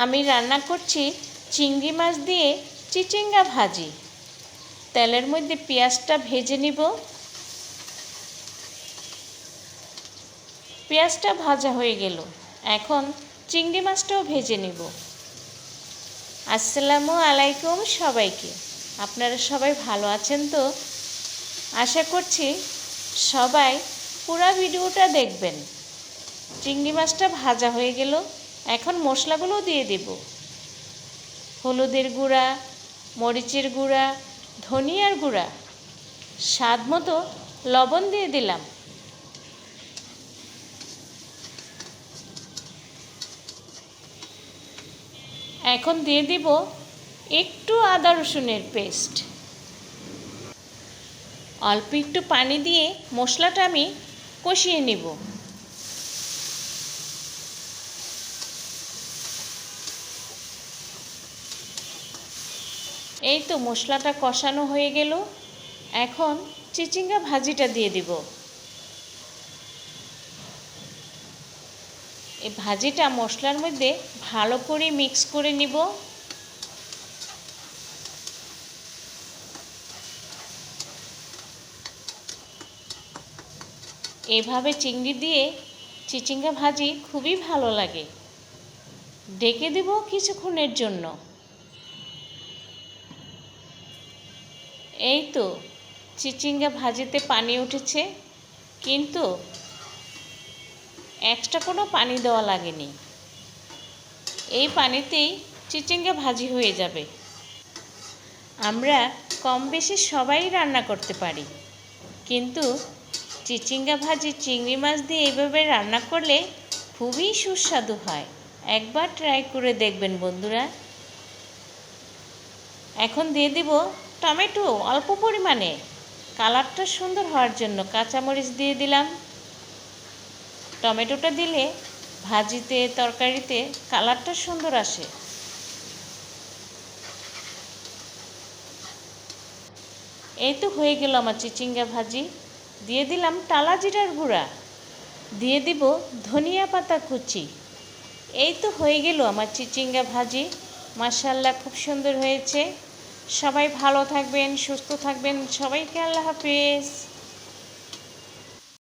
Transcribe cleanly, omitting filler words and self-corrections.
আমি রান্না করছি চিংড়ি মাছ দিয়ে চিচিঙ্গা ভাজি। তেলের মধ্যে পেঁয়াজটা ভেজে নিব। পেঁয়াজটা ভাজা হয়ে গেল, এখন চিংড়ি মাছটাও ভেজে নিব। আসসালামু আলাইকুম সবাইকে। আপনারা সবাই ভালো আছেন তো? আশা করছি সবাই পুরো ভিডিওটা দেখবেন। চিংড়ি মাছটা ভাজা হয়ে গেল, এখন মশলাগুলো দিয়ে দেব। হলুদের গুঁড়া, মরিচের গুঁড়া, ধনিয়ার গুঁড়া, স্বাদ মতো লবণ দিয়ে দিলাম। এখন দিয়ে দিব একটু আদা রসুনের পেস্ট। অল্প একটু পানি দিয়ে মশলাটা আমি কষিয়ে নিব। এই তো মশলাটা কষানো হয়ে গেল, এখন চিচিঙ্গা ভাজিটা দিয়ে দিব। এই ভাজিটা মশলার মধ্যে ভালো করে মিক্স করে নিব। এভাবে চিংড়ি দিয়ে চিচিঙ্গা ভাজি খুবই ভালো লাগে। ঢেকে দেব কিছুক্ষণের জন্য। এই তো চিচিঙ্গা ভাজিতে পানি উঠেছে, কিন্তু এক্সট্রা কোনো পানি দেওয়া লাগেনি। এই পানিতেই চিচিঙ্গা ভাজি হয়ে যাবে। আমরা কম বেশি সবাই রান্না করতে পারি, কিন্তু চিচিঙ্গা ভাজি চিংড়ি মাছ দিয়ে এইভাবে রান্না করলে খুবই সুস্বাদু হয়। একবার ট্রাই করে দেখবেন বন্ধুরা। এখন দিয়ে দিব টমেটো অল্প পরিমাণে, কালারটা সুন্দর হওয়ার জন্য কাঁচামরিচ দিয়ে দিলাম। টমেটোটা দিলে ভাজিতে তরকারিতে কালারটা সুন্দর আসে। এই তো হয়ে গেল আমার চিচিঙ্গা ভাজি। দিয়ে দিলাম টালা জিরার গুঁড়া, দিয়ে দিব ধনিয়া পাতা কুচি। এই তো হয়ে গেল আমার চিচিঙ্গা ভাজি। মাশাআল্লাহ, খুব সুন্দর হয়েছে। সবাই ভালো থাকবেন, সুস্থ থাকবেন। সবাইকে আল্লাহ হাফেজ।